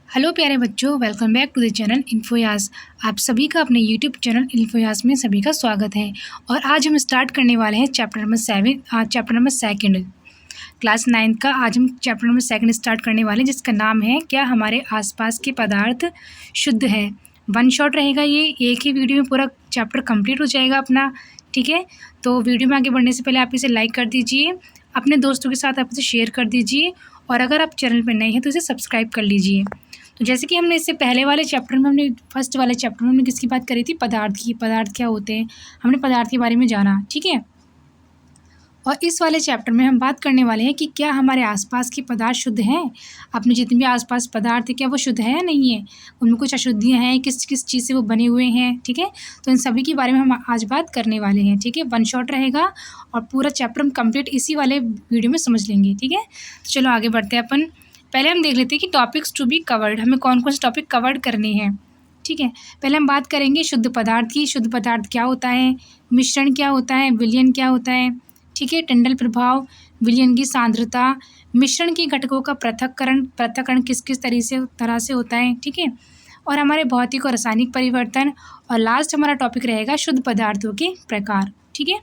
Hello प्यारे बच्चों, welcome back to the channel इन्फोयास। आप सभी का अपने यूट्यूब चैनल इन्फोयास में सभी का स्वागत है। और आज हम स्टार्ट करने वाले हैं चैप्टर नंबर सेकंड, क्लास 9 का। आज हम चैप्टर नंबर सेकंड स्टार्ट करने वाले हैं, जिसका नाम है क्या हमारे आसपास के पदार्थ शुद्ध है। वन शॉट रहेगा ये, एक ही वीडियो में पूरा चैप्टर कंप्लीट हो जाएगा अपना। ठीक है, तो वीडियो में आगे बढ़ने से पहले आप इसे लाइक कर दीजिए, अपने दोस्तों के साथ आप इसे शेयर कर दीजिए, और अगर आप चैनल पर नए हैं तो इसे सब्सक्राइब कर लीजिए। तो जैसे कि हमने इससे पहले वाले चैप्टर में फर्स्ट वाले चैप्टर में हमने किसकी बात करी थी? पदार्थ की। पदार्थ क्या होते हैं, हमने पदार्थ के बारे में जाना। ठीक है, और इस वाले चैप्टर में हम बात करने वाले हैं कि क्या हमारे आसपास के पदार्थ शुद्ध हैं। अपने जितने भी आसपास पदार्थ हैं क्या वो शुद्ध है या नहीं है, उनमें कुछ अशुद्धियाँ हैं, किस किस चीज़ से वो बने हुए हैं। ठीक है, तो इन सभी के बारे में हम आज बात करने वाले हैं। ठीक है, वन शॉट रहेगा और पूरा चैप्टर हम कंप्लीट इसी वाले वीडियो में समझ लेंगे। ठीक है, तो चलो आगे बढ़ते हैं अपन। पहले हम देख लेते हैं कि टॉपिक्स टू बी कवर्ड, हमें कौन कौन से टॉपिक कवर्ड करने हैं। ठीक है, पहले हम बात करेंगे शुद्ध पदार्थ की। शुद्ध पदार्थ क्या होता है, मिश्रण क्या होता है, विलयन क्या होता है। ठीक है, टंडल प्रभाव, विलयन की सांद्रता, मिश्रण के घटकों का पृथक्करण किस किस तरह से होता है। ठीक है, और हमारे भौतिक और रासायनिक परिवर्तन, और लास्ट हमारा टॉपिक रहेगा शुद्ध पदार्थों के प्रकार। ठीक है,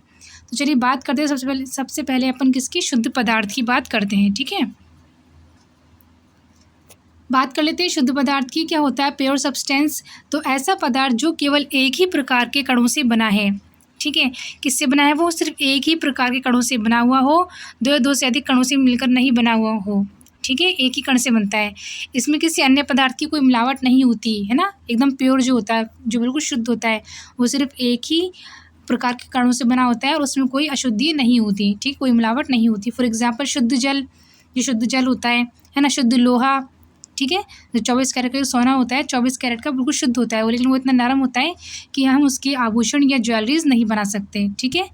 तो चलिए बात करते हैं। सबसे पहले अपन किसकी? शुद्ध पदार्थ की बात करते हैं। ठीक है, बात कर लेते हैं शुद्ध पदार्थ की। क्या होता है प्योर सब्सटेंस? तो ऐसा पदार्थ जो केवल एक ही प्रकार के कणों से बना है। ठीक है, किससे बना है? वो सिर्फ एक ही प्रकार के कणों से बना हुआ हो, दो से अधिक कणों से मिलकर नहीं बना हुआ हो। ठीक है, एक ही कण से बनता है। इसमें किसी अन्य पदार्थ की कोई मिलावट नहीं होती है ना। एकदम प्योर जो होता है, जो बिल्कुल शुद्ध होता है, वो सिर्फ एक ही प्रकार के कणों से बना होता है और उसमें कोई अशुद्धि नहीं होती। ठीक, कोई मिलावट नहीं होती। फॉर एग्जाम्पल शुद्ध जल, जो शुद्ध जल होता है ना। शुद्ध लोहा, ठीक है, जो 24 कैरेट का सोना होता है, 24 कैरेट का बिल्कुल शुद्ध होता है वो, लेकिन वो इतना नरम होता है कि हम उसके आभूषण या ज्वेलरीज नहीं बना सकते। ठीक है,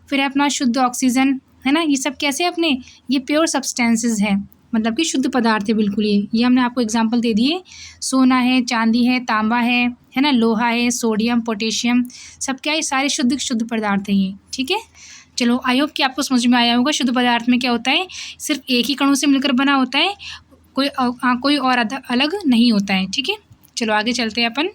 फिर है अपना शुद्ध ऑक्सीजन, है ना। ये सब कैसे अपने, ये प्योर सब्सटेंसेस हैं, मतलब कि शुद्ध पदार्थ है बिल्कुल। ये हमने आपको एग्जांपल दे दिए। सोना है, चांदी है, तांबा है ना, लोहा है, सोडियम, पोटेशियम, सब क्या है, सारे शुद्ध पदार्थ हैं ये। ठीक है, चलो आई होप कि आपको समझ में आया होगा। शुद्ध पदार्थ में क्या होता है, सिर्फ एक ही कणों से मिलकर बना होता है, कोई और अलग नहीं होता है। ठीक है, चलो आगे चलते हैं अपन।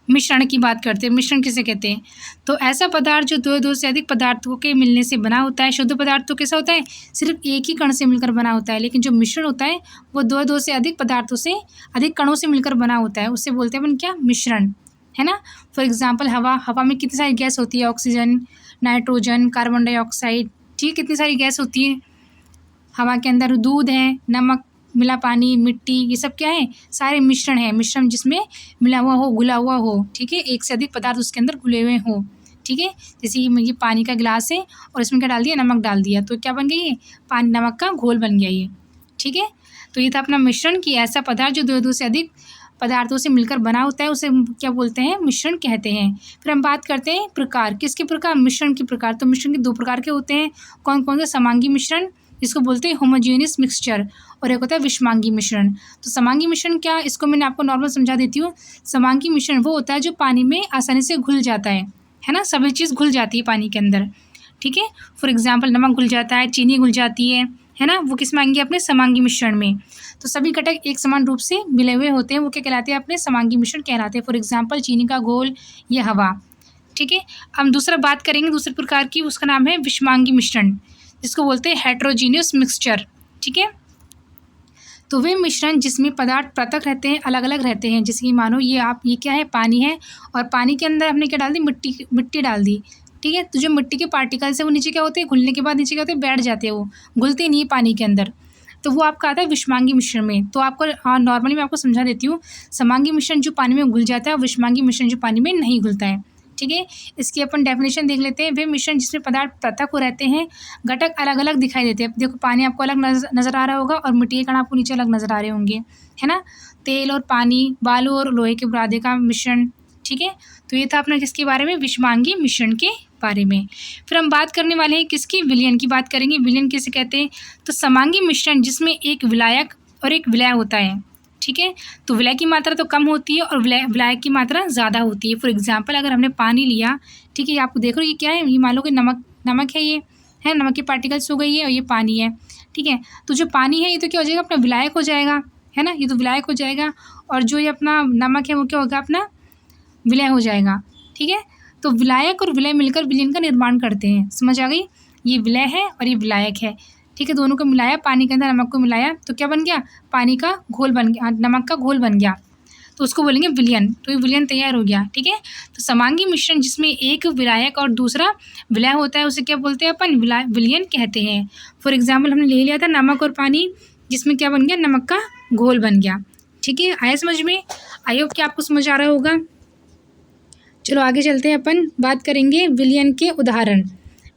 मिश्रण की बात करते हैं। मिश्रण किसे कहते हैं? तो ऐसा पदार्थ जो दो से अधिक पदार्थों के मिलने से बना होता है। शुद्ध पदार्थ तो कैसा होता है, सिर्फ एक ही कण से मिलकर बना होता है, लेकिन जो मिश्रण होता है वो दो से अधिक पदार्थों से, अधिक कणों से मिलकर बना होता है, उससे बोलते हैं अपन क्या? मिश्रण, है ना। फॉर एग्जाम्पल हवा में कितनी सारी गैस होती है? Oxygen, nitrogen, carbon dioxide. ठीक, कितनी सारी गैस होती है हवा के अंदर। दूध है, नमक मिला पानी, मिट्टी, ये सब क्या है? सारे मिश्रण है। मिश्रण जिसमें मिला हुआ हो, घुला हुआ हो। ठीक है, एक से अधिक पदार्थ उसके अंदर घुले हुए हो। ठीक है, जैसे ये पानी का गिलास है और इसमें क्या डाल दिया? नमक डाल दिया, तो क्या बन गया? ये पानी नमक का घोल बन गया ये। ठीक है, तो ये था अपना मिश्रण की ऐसा पदार्थ जो दो से अधिक पदार्थों से मिलकर बना होता है, उसे क्या बोलते हैं? मिश्रण कहते हैं। फिर हम बात करते हैं प्रकार। किसके प्रकार? मिश्रण के प्रकार। तो मिश्रण के दो प्रकार के होते हैं। कौन कौन से? समांगी मिश्रण, इसको बोलते हैं होमोजेनियस मिक्सचर, और एक होता है विषमांगी मिश्रण। तो समांगी मिश्रण क्या, इसको मैंने आपको नॉर्मल समझा देती हूँ। समांगी मिश्रण वो होता है जो पानी में आसानी से घुल जाता है ना। सभी चीज़ घुल जाती है पानी के अंदर। ठीक है, फॉर एग्जाम्पल नमक घुल जाता है, चीनी घुल जाती है ना। वो किस में आएंगे? अपने समांगी मिश्रण में। तो सभी घटक एक समान रूप से मिले हुए होते हैं, वो क्या कहलाते हैं? अपने समांगी मिश्रण कहलाते हैं। फॉर एग्जाम्पल चीनी का घोल या हवा। ठीक है, हम दूसरा बात करेंगे दूसरे प्रकार की, उसका नाम है विषमांगी मिश्रण, जिसको बोलते हैं हेट्रोजीनियस मिक्सचर। ठीक है, तो वे मिश्रण जिसमें पदार्थ पृथक रहते हैं, अलग अलग रहते हैं। जैसे कि मानो ये क्या है? पानी है, और पानी के अंदर हमने क्या डाल दी? मिट्टी डाल दी। ठीक है, तो जो मिट्टी के पार्टिकल्स है वो नीचे क्या होते हैं? घुलने के बाद नीचे क्या होते हैं? बैठ जाते हैं, वो घुलते नहीं है पानी के अंदर। तो वो आपका आता है विषमांगी मिश्रण में। तो आपको नॉर्मली मैं आपको समझा देती हूँ। समांगी मिश्रण जो पानी में घुल जाता है, और विषमांगी मिश्रण जो पानी में नहीं घुलता है। ठीक है, इसकी अपन डेफिनेशन देख लेते हैं। वे मिश्रण जिसमें पदार्थ पृथक हो रहते हैं, घटक अलग अलग दिखाई देते हैं। देखो पानी आपको अलग नज़र आ रहा होगा, और मिट्टी के कण आपको नीचे अलग नज़र आ रहे होंगे, है ना। तेल और पानी, बालू और लोहे के बुरादे का मिश्रण। ठीक है, तो ये था अपना किसके बारे में? विषमांगी मिश्रण के बारे में। फिर हम बात करने वाले हैं किसकी? विलयन की बात करेंगे। विलयन किसे कहते हैं? तो समांगी मिश्रण जिसमें एक विलायक और एक विलय होता है। ठीक है, तो विलय की मात्रा तो कम होती है और विलायक की मात्रा ज़्यादा होती है। फॉर एग्जाम्पल अगर हमने पानी लिया, ठीक है, ये आपको देख लो ये क्या है? ये मान लो कि नमक है, ये है नमक के पार्टिकल्स हो गई है, और ये पानी है। ठीक है, तो जो पानी है ये तो क्या हो जाएगा? अपना विलायक हो जाएगा। है ना, ये तो विलायक हो जाएगा। और जो ये अपना नमक है वो क्या होगा, अपना विलय हो जाएगा। ठीक है, तो विलायक और विलय मिलकर विलयन का निर्माण करते हैं। समझ आ गई, ये विलय है और ये विलायक है। ठीक है, दोनों को मिलाया, पानी के अंदर नमक को मिलाया तो क्या बन गया, पानी का घोल बन गया, नमक का घोल बन गया, तो उसको बोलेंगे विलयन। तो ये विलयन तैयार हो गया। ठीक है, तो समांगी मिश्रण जिसमें एक विलायक और दूसरा विलय होता है उसे क्या बोलते हैं अपन, विलयन कहते हैं। फॉर एग्जाम्पल हमने ले लिया था नमक और पानी, जिसमें क्या बन गया, नमक का घोल बन गया। ठीक है, आया समझ में, आई होप कि आपको समझ आ रहा होगा। चलो आगे चलते हैं, अपन बात करेंगे विलयन के उदाहरण।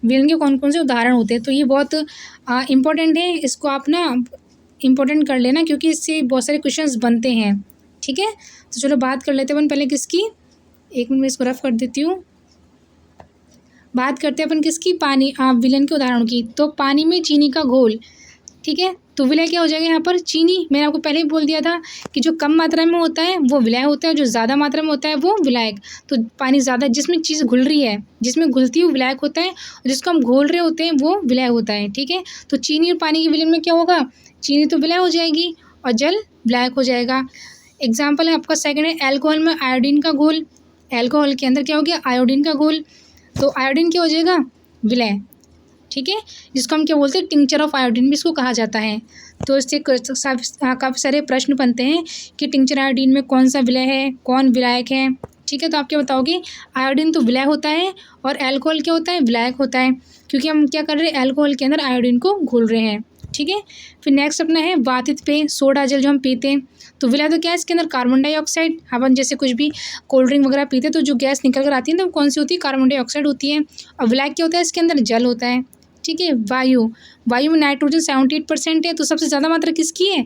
विलयन के कौन कौन से उदाहरण होते हैं, तो ये बहुत इम्पोर्टेंट है, इसको आप ना इम्पोर्टेंट कर लेना क्योंकि इससे बहुत सारे क्वेश्चंस बनते हैं। ठीक है, तो चलो बात कर लेते हैं अपन पहले किसकी, एक मिनट में इसको रफ कर देती हूँ। बात करते हैं अपन किसकी, पानी, विलयन के उदाहरण की। तो पानी में चीनी का घोल, ठीक है, तो विलय क्या हो जाएगा यहाँ पर, चीनी। मैंने आपको पहले ही बोल दिया था कि जो कम मात्रा में होता है वो विलय होता है, जो ज़्यादा मात्रा में होता है वो विलायक। तो पानी ज़्यादा, जिसमें चीज़ घुल रही है, जिसमें घुलती है वो विलायक होता है, और जिसको हम घोल रहे होते हैं वो विलय होता है। ठीक है, तो चीनी और पानी के विलयन में क्या होगा, चीनी तो विलय हो जाएगी और जल विलायक हो जाएगा। एग्जाम्पल है आपका सेकेंड है एल्कोहल में आयोडीन का घोल। एल्कोहल के अंदर क्या हो गया, आयोडीन का घोल, तो आयोडीन क्या हो जाएगा, विलय। ठीक है, जिसको हम क्या बोलते हैं, टिंचर ऑफ आयोडीन भी इसको कहा जाता है। तो इससे काफ़ी सारे प्रश्न बनते हैं कि टिंचर आयोडीन में कौन सा विलय है, कौन विलायक है। ठीक है, तो आप क्या बताओगे, आयोडीन तो विलय होता है और एल्कोहल क्या होता है, विलायक होता है, क्योंकि हम क्या कर रहे हैं, एल्कोहल के अंदर आयोडीन को घोल रहे हैं। ठीक है, फिर नेक्स्ट अपना है वातित पेय, सोडा जल जो हम पीते हैं, तो विलय तो क्या है इसके अंदर, कार्बन डाइऑक्साइड। अपन जैसे कुछ भी कोल्ड ड्रिंक वगैरह पीते हैं तो जो गैस निकल कर आती है तो कौन सी होती है, कार्बन डाइऑक्साइड होती है। और विलायक क्या होता है, इसके अंदर जल होता है। ठीक है, वायु, वायु में नाइट्रोजन 78% है, तो सबसे ज़्यादा मात्रा किसकी है,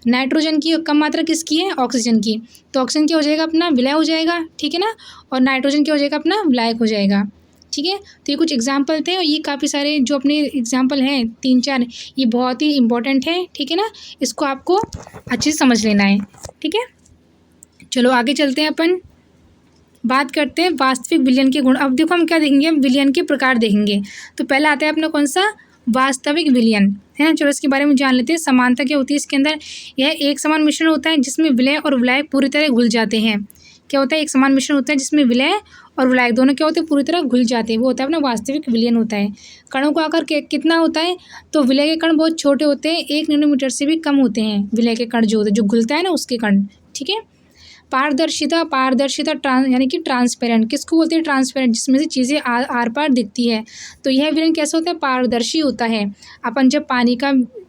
नाइट्रोजन की, और कम मात्रा किसकी है, ऑक्सीजन की। तो ऑक्सीजन क्या हो जाएगा, अपना विलय हो जाएगा। ठीक है ना, और नाइट्रोजन क्या हो जाएगा, अपना विलायक हो जाएगा। ठीक है, तो ये कुछ एग्जाम्पल थे और ये काफ़ी सारे जो अपने एग्जाम्पल हैं 3-4, ये बहुत ही इंपॉर्टेंट है। ठीक है ना, इसको आपको अच्छे से समझ लेना है। ठीक है, चलो आगे चलते हैं, अपन बात करते हैं वास्तविक विलयन के गुण। अब देखो हम क्या देखेंगे, हम विलयन के प्रकार देखेंगे। तो पहला आता है अपना कौन सा, वास्तविक विलयन, है ना। चलो इसके बारे में जान लेते हैं। समानता क्या होती है इसके अंदर, यह एक समान मिश्रण होता है जिसमें विलय और विलायक पूरी तरह घुल जाते हैं। क्या होता है, एक समान मिश्रण होता है जिसमें विलय और विलायक दोनों क्या होते हैं, पूरी तरह घुल जाते हैं, वो होता है अपना वास्तविक विलयन होता है। कणों का आकार कितना होता है, तो विलय के कण बहुत छोटे होते हैं, 1 नैनोमीटर से भी कम होते हैं विलय के कण जो होते हैं, जो घुलता है ना उसके कण। ठीक है, पारदर्शिता, पारदर्शिता यानी कि ट्रांसपेरेंट, किसको बोलते हैं, ट्रांसपेरेंट, जिसमें से चीज़ें आर पार दिखती है। तो यह विलयन कैसा होता है, पारदर्शी होता है। अपन जब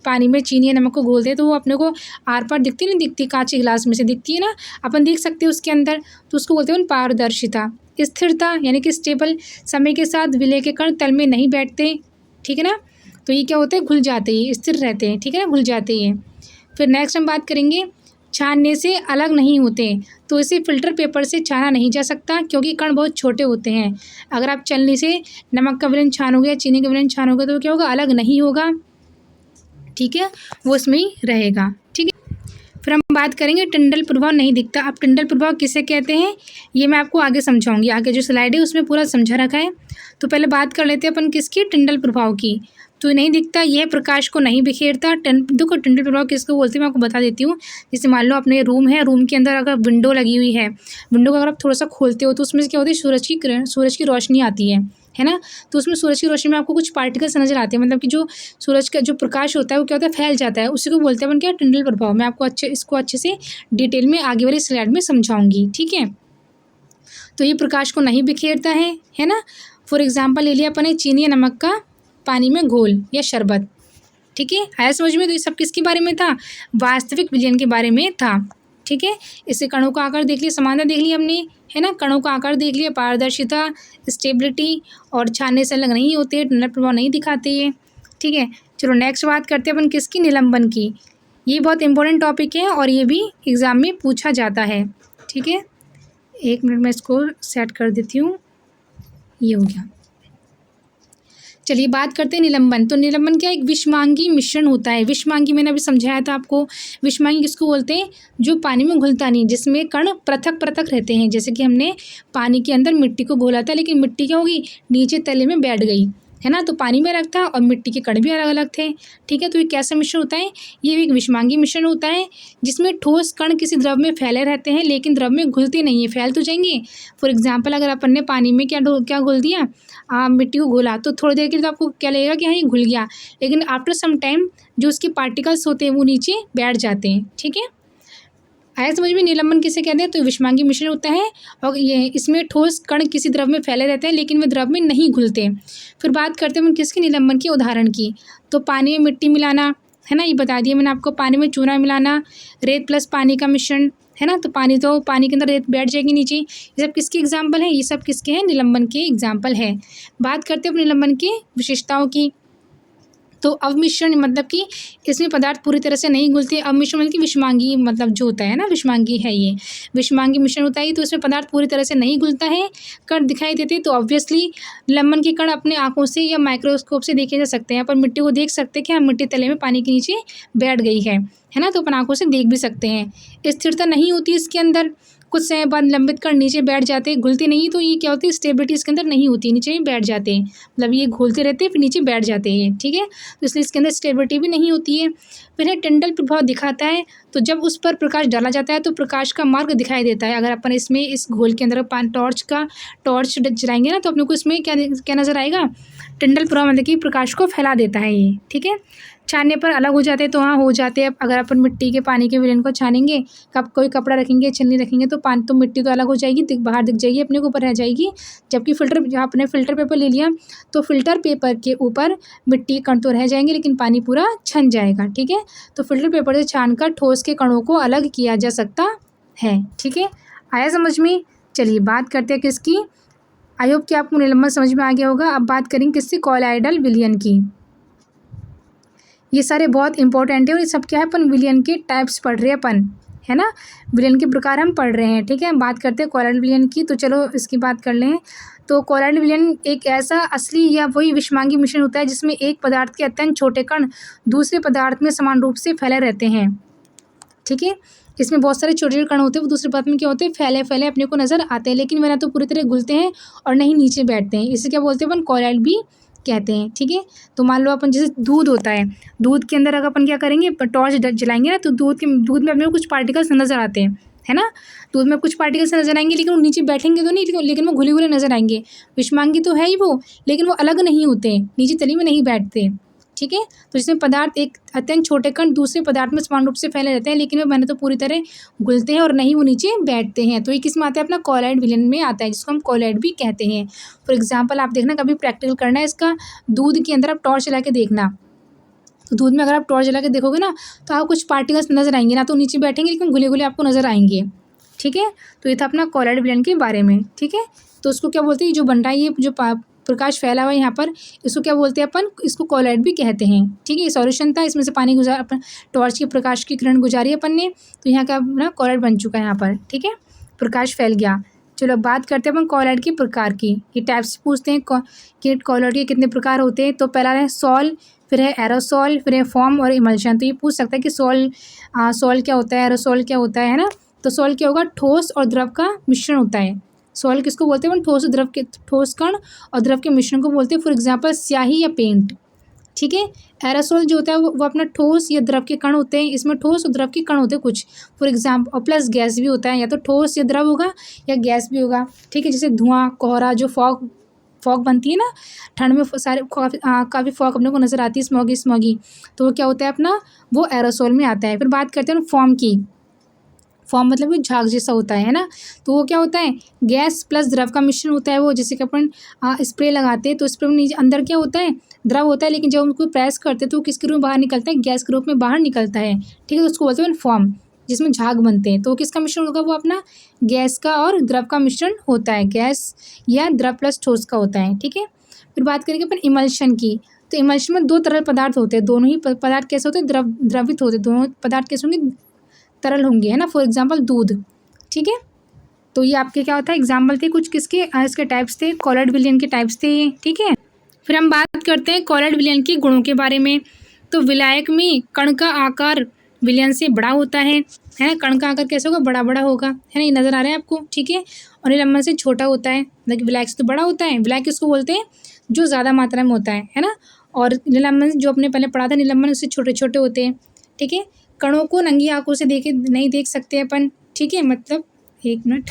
पानी में चीनी या नमक को घोलते हैं तो वो अपने को आर पार दिखती नहीं दिखती, कांच गिलास में से दिखती है ना, अपन देख सकते हैं उसके अंदर, तो उसको बोलते हैं पारदर्शिता। स्थिरता यानी कि स्टेबल, समय के साथ विलय के कण तल में नहीं बैठते। ठीक है ना, तो ये क्या होते हैं, घुल जाते हैं, स्थिर रहते हैं। ठीक है ना, घुल जाते हैं। फिर नेक्स्ट हम बात करेंगे, छानने से अलग नहीं होते, तो इसे फिल्टर पेपर से छाना नहीं जा सकता क्योंकि कण बहुत छोटे होते हैं। अगर आप छलनी से नमक का विलयन छानोगे या चीनी का विलयन छानोगे तो क्या होगा, अलग नहीं होगा। ठीक है, वो उसमें ही रहेगा। ठीक है, फिर हम बात करेंगे टिंडल प्रभाव नहीं दिखता। अब टिंडल प्रभाव किसे कहते हैं ये मैं आपको आगे समझाऊंगी, आगे जो स्लाइड है उसमें पूरा समझा रखा है। तो पहले बात कर लेते हैं अपन किसकी, टिंडल प्रभाव की। तो नहीं दिखता, यह प्रकाश को नहीं बिखेरता। देखो टिंडल प्रभाव किसको बोलते हैं मैं आपको बता देती हूँ। जैसे मान लो अपने रूम है, रूम के अंदर अगर विंडो लगी हुई है, विंडो को अगर आप थोड़ा सा खोलते हो तो उसमें क्या होती है, सूरज की रोशनी आती है ना। तो उसमें सूरज की रोशनी में आपको कुछ पार्टिकल्स नजर आते हैं, मतलब कि जो सूरज का जो प्रकाश होता है वो क्या होता है, फैल जाता है, उसी को बोलते हैं अपन क्या, टिंडल प्रभाव। मैं आपको इसको अच्छे से डिटेल में आगे वाली स्लाइड में समझाऊंगी। ठीक है, तो ये प्रकाश को नहीं बिखेरता है ना। फॉर एग्जाम्पल ले लिया अपन ने चीनी या नमक का पानी में घोल या शरबत। ठीक है, आया समझ में। तो ये सब किसके बारे में था, वास्तविक विलयन के बारे में था। ठीक है, इससे कणों का आकार देख लिया, समानता देख लिया हमने, है ना, कणों का आकार देख लिया, पारदर्शिता, स्टेबिलिटी, और छानने से अलग नहीं होते, टिंडल प्रभाव नहीं दिखाते ये। ठीक है, चलो नेक्स्ट बात करते हैं अपन किसकी, निलंबन की। ये बहुत इंपॉर्टेंट टॉपिक है और ये भी एग्ज़ाम में पूछा जाता है। ठीक है, 1 मिनट में इसको सेट कर देती हूँ, ये हो गया। चलिए बात करते हैं निलंबन। तो निलंबन क्या, एक विषमांगी मिश्रण होता है। विषमांगी मैंने अभी समझाया था आपको। विषमांगी किसको बोलते हैं, जो पानी में घुलता नहीं, जिसमें कण पृथक पृथक रहते हैं। जैसे कि हमने पानी के अंदर मिट्टी को घोला था, लेकिन मिट्टी क्या होगी, नीचे तले में बैठ गई, है ना। तो पानी में अलग था और मिट्टी के कण भी अलग अलग थे, ठीक है। तो ये कैसा मिश्रण होता है, ये एक विषमांगी मिश्रण होता है जिसमें ठोस कण किसी द्रव में फैले रहते हैं लेकिन द्रव में घुलते नहीं है, फैल तो जाएंगे। फॉर एग्जाम्पल अगर अपन ने पानी में क्या घोल दिया, मिट्टी को घोला, तो थोड़ी देर के लिए तो आपको क्या लगेगा कि हाँ ये घुल गया, लेकिन आफ्टर सम टाइम जो उसके पार्टिकल्स होते हैं वो नीचे बैठ जाते हैं, ठीक है। आया समझ में, निलंबन किसे कहते हैं, तो विषमांगी मिश्रण होता है और ये इसमें ठोस कण किसी द्रव में फैले रहते हैं लेकिन वे द्रव में नहीं घुलते। फिर बात करते हैं किसकी, निलंबन के उदाहरण की। तो पानी में मिट्टी मिलाना, है ना, ये बता दिया मैंने आपको। पानी में चूना मिलाना, रेत प्लस पानी का मिश्रण, है ना, तो पानी के अंदर रेत बैठ जाएगी नीचे। ये सब किसके एग्जाम्पल हैं, ये सब किसके हैं, निलंबन के एग्जाम्पल है। बात करते हैं निलंबन की विशेषताओं की। तो अवमिश्रण मतलब कि इसमें पदार्थ पूरी तरह से नहीं घुलते। अवमिश्रण मतलब कि विषमांगी मतलब जो होता है ना, विषमांगी है ये, विषमांगी मिश्रण होता है, तो इसमें पदार्थ पूरी तरह से नहीं घुलता है, कण दिखाई देते। तो ऑब्वियसली निलंबन के कण अपने आंखों से या माइक्रोस्कोप से देखे जा सकते हैं। अपन मिट्टी को देख सकते हैं कि हाँ मिट्टी तले में पानी के नीचे बैठ गई है ना, तो अपन आंखों से देख भी सकते हैं। स्थिरता नहीं होती इसके अंदर, कुछ समय बाद लंबित कण नीचे बैठ जाते हैं, घुलते नहीं, तो ये क्या होती है, स्टेबिलिटी इसके अंदर नहीं होती, नीचे ही बैठ जाते हैं, मतलब ये घुलते रहते हैं फिर नीचे बैठ जाते हैं, ठीक है। तो इसलिए इसके अंदर स्टेबिलिटी भी नहीं होती है। फिर है टिंडल प्रभाव दिखाता है, तो जब उस पर प्रकाश डाला जाता है तो प्रकाश का मार्ग दिखाई देता है। अगर अपन इसमें इस घोल के अंदर टॉर्च जलाएंगे ना, तो अपने को इसमें क्या नजर आएगा, टिंडल प्रभाव मतलब कि प्रकाश को फैला देता है ये, ठीक है। छानने पर अलग हो जाते हैं, तो हाँ हो जाते हैं। अगर अपन मिट्टी के पानी के विलयन को छानेंगे, कोई कपड़ा रखेंगे, छलनी रखेंगे, तो पानी तो मिट्टी तो अलग हो जाएगी, बाहर दिख जाएगी, अपने को ऊपर रह जाएगी। जबकि आपने फिल्टर पेपर ले लिया, तो फिल्टर पेपर के ऊपर मिट्टी कण तो रह जाएंगे लेकिन पानी पूरा छन जाएगा, ठीक है। तो फिल्टर पेपर से छानकर ठोस के कणों को अलग किया जा सकता है, ठीक है। आया समझ में। चलिए बात करते हैं किसकी, आई होप कि आपको निलंबन समझ में आ गया होगा। अब बात करेंगे किससे, कॉलॉइडल विलयन की। ये सारे बहुत इंपॉर्टेंट है और ये सब क्या है, अपन विलयन के टाइप्स पढ़ रहे हैं अपन, है ना, विलयन के प्रकार हम पढ़ रहे हैं, ठीक है। बात करते हैं कॉलॉइडल विलयन की, तो चलो इसकी बात कर लें। तो कॉलॉइडल विलयन एक ऐसा असली या वही विषमांगी मिश्रण होता है जिसमें एक पदार्थ के अत्यंत छोटे कण दूसरे पदार्थ में समान रूप से फैले रहते हैं, ठीक है। इसमें बहुत सारे छोटे छोटे कण होते हैं, वो दूसरे पदार्थ में क्या होते हैं, फैले फैले अपने को नजर आते हैं, लेकिन वे ना तो पूरी तरह घुलते हैं और नहीं नीचे बैठते हैं। इसे क्या बोलते हैं अपन, कॉलॉइड भी कहते हैं, ठीक है। तो मान लो अपन जैसे दूध होता है, दूध के अंदर अगर अपन क्या करेंगे, टॉर्च जलाएंगे ना, तो दूध में अपने को कुछ पार्टिकल्स नजर आते हैं, है ना, दूध में कुछ पार्टिकल्स नजर आएंगे, लेकिन वो नीचे बैठेंगे तो नहीं, लेकिन वो घुले घुले नजर आएंगे। विषमांगी तो है ही वो, लेकिन वो अलग नहीं होते, नीचे तली में नहीं बैठते, ठीक है। तो जिसमें पदार्थ एक अत्यंत छोटे कण दूसरे पदार्थ में समान रूप से फैले रहते हैं, लेकिन वे मैंने तो पूरी तरह घुलते हैं और नहीं वो नीचे बैठते हैं। तो ये किस में आता है, अपना कॉलॉइड विलयन में आता है, जिसको हम कॉलॉइड भी कहते हैं। फॉर एग्जाम्पल आप देखना, कभी प्रैक्टिकल करना है इसका, दूध के अंदर आप टॉर्च जला के देखना, तो दूध में अगर आप टॉर्च जला के देखोगे ना, तो आपको कुछ पार्टिकल्स नजर आएंगे, ना तो नीचे बैठेंगे लेकिन घुले घुले आपको नजर आएंगे, ठीक है। तो ये था अपना कॉलॉइड विलयन के बारे में, ठीक है। तो उसको क्या बोलते हैं, जो बन रहा है ये जो प्रकाश फैला हुआ है यहाँ पर, इसको क्या बोलते हैं अपन, इसको कॉलॉइड भी कहते हैं, ठीक है। ये सॉल्यूशन था, इसमें से पानी अपन टॉर्च की प्रकाश की किरण गुजारी अपन ने, तो यहाँ का ना कॉलॉइड बन चुका है यहाँ पर, ठीक है, प्रकाश फैल गया। चलो बात करते हैं अपन कॉलॉइड के प्रकार की। ये टाइप्स पूछते हैं कि कॉलॉइड के कितने प्रकार होते हैं। तो पहला है सॉल, फिर है एरोसॉल, फिर है फॉर्म और इमल्शन। तो ये पूछ सकता है कि सॉल क्या होता है, एरोसॉल क्या होता है ना। तो सॉल क्या होगा, ठोस और द्रव का मिश्रण होता है। सॉल किसको बोलते हैं, ठोस कण और द्रव के मिश्रण को बोलते हैं। फॉर एग्जाम्पल स्याही या पेंट, ठीक है। एरोसोल जो होता है वो अपना ठोस या द्रव के कण होते हैं, इसमें ठोस और द्रव के कण होते हैं कुछ, फॉर एग्जाम्पल, और प्लस गैस भी होता है, या तो ठोस या द्रव होगा या गैस भी होगा, ठीक है। जैसे धुआं, कोहरा, जो फॉग बनती है ना ठंड में, सारे काफ़ी फॉग अपने को नजर आती है, स्मॉगी, तो वो क्या होता है अपना, वो एरोसोल में आता है। फिर बात करते हैं फॉर्म की। फॉर्म मतलब वो झाग जैसा होता है ना, तो वो क्या होता है, गैस प्लस द्रव का मिश्रण होता है वो। जैसे कि अपन स्प्रे लगाते हैं, तो स्प्रे में नीचे अंदर क्या होता है, द्रव होता है, लेकिन जब उनको प्रेस करते हैं तो किसके रूप में बाहर निकलता है, गैस के रूप में बाहर निकलता है, ठीक है। तो उसको बोलते हैं फॉर्म, जिसमें झाग बनते हैं। तो वो किसका मिश्रण होगा, वो अपना गैस का और द्रव का मिश्रण होता है, गैस या द्रव प्लस ठोस का होता है, ठीक है। फिर बात करेंगे अपन इमल्शन की। तो इमल्शन में दो तरल पदार्थ होते हैं, दोनों ही पदार्थ कैसे होते हैं, द्रवित होते हैं, दोनों पदार्थ कैसे होंगे, तरल होंगे, है ना। फॉर एग्जाम्पल दूध, ठीक है। तो ये आपके क्या होता है, एग्जाम्पल थे कुछ किसके, इसके टाइप्स थे, कॉलॉइड विलयन के टाइप्स थे ये, ठीक है। फिर हम बात करते हैं कॉलॉइड विलयन के गुणों के बारे में। तो विलायक में कण का आकार विलयन से बड़ा होता है ना, कण का आकार कैसे होगा, बड़ा होगा, है ना, ये नजर आ रहा है आपको, ठीक है। और निलंबन से छोटा होता है, मतलब विलायक से तो बड़ा होता है। विलायक किसको बोलते हैं, जो ज़्यादा मात्रा में होता है ना। और निलंबन जो अपने पहले पढ़ा था, निलंबन उससे छोटे छोटे होते हैं, ठीक है। कणों को नंगी आंखों से देखे नहीं देख सकते अपन, ठीक है, मतलब एक मिनट,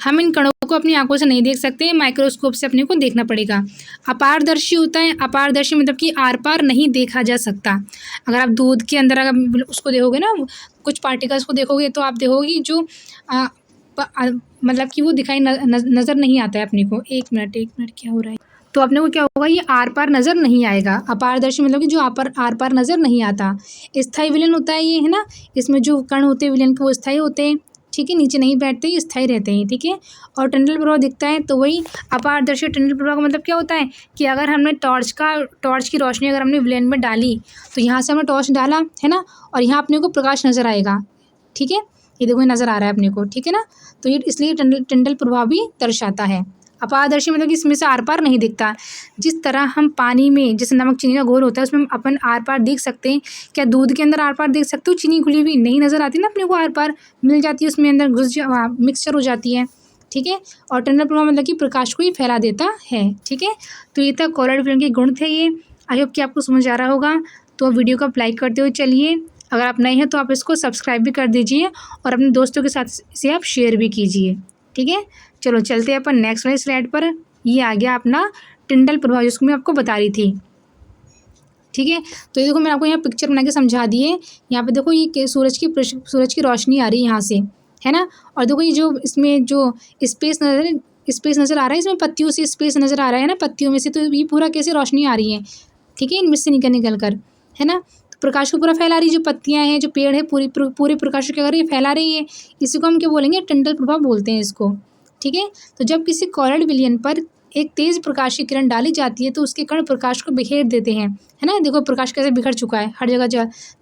हम इन कणों को अपनी आंखों से नहीं देख सकते, माइक्रोस्कोप से अपने को देखना पड़ेगा। अपारदर्शी होता है, अपारदर्शी मतलब कि आर पार नहीं देखा जा सकता। अगर आप दूध के अंदर अगर उसको देखोगे ना, कुछ पार्टिकल्स को देखोगे तो आप देखोगे जो मतलब कि वो दिखाई नज़र नहीं आता है अपने को। एक मिनट क्या हो रहा है, तो अपने को क्या होगा, ये आर पार नज़र नहीं आएगा। अपारदर्शी मतलब कि जो आर पार नज़र नहीं आता। स्थायी विलयन होता है ये, है ना, इसमें जो कण होते हैं विलयन के वो स्थायी होते हैं, ठीक है, नीचे नहीं बैठते, स्थायी रहते हैं, ठीक है। और टंडल प्रभाव दिखता है, तो वही अपारदर्शी टंडल प्रभाव का मतलब क्या होता है कि अगर हमने टॉर्च की रोशनी अगर हमने विलयन में डाली, तो यहाँ से हमने टॉर्च डाला, है ना, और यहाँ अपने को प्रकाश नज़र आएगा, ठीक है, ये देखो नज़र आ रहा है अपने को, ठीक है ना। तो ये इसलिए टंडल प्रभाव भी दर्शाता है। अपारदर्शी मतलब कि इसमें से आर पार नहीं दिखता। जिस तरह हम पानी में जैसे नमक चीनी का घोल होता है, उसमें अपन आर पार देख सकते हैं, क्या दूध के अंदर आर पार देख सकते हो? चीनी घुली हुई नहीं नज़र आती ना अपने को, आर पार मिल जाती है, उसमें अंदर मिक्सचर हो जाती है, ठीक है। और टंडल प्रभाव मतलब कि प्रकाश को ही फैला देता है, ठीक है। तो ये था कोलॉइड विलयन के गुण थे ये। आई होप कि आपको समझ आ रहा होगा। तो वीडियो को आप लाइक करते हुए चलिए, अगर आप नए हैं तो आप इसको सब्सक्राइब भी कर दीजिए और अपने दोस्तों के साथ इसे आप शेयर भी कीजिए, ठीक है। चलो चलते हैं अपन नेक्स्ट वाली स्लाइड पर। ये आ गया अपना टंडल प्रभाव, जिसको मैं आपको बता रही थी, ठीक है। तो ये देखो मैंने आपको यहाँ पिक्चर बना के समझा दी है। यहाँ पे देखो ये सूरज की रोशनी आ रही है यहाँ से, है ना। और देखो ये जो इसमें जो स्पेस नज़र आ रहा है, इसमें पत्तियों से स्पेस नज़र आ रहा है ना, पत्तियों में से, तो ये पूरा कैसे रोशनी आ रही है, ठीक है, इनमें से निकल कर, है ना। तो प्रकाश को पूरा फैला रही है, जो पत्तियां हैं, जो पेड़ है, पूरे प्रकाश को क्या कर रही है, फैला रही है। इसी को हम क्या बोलेंगे, टंडल प्रभाव बोलते हैं इसको, ठीक है। तो जब किसी कोलॉइड विलयन पर एक तेज प्रकाश की किरण डाली जाती है, तो उसके कण प्रकाश को बिखेर देते हैं, है ना। देखो प्रकाश कैसे बिखर चुका है, हर जगह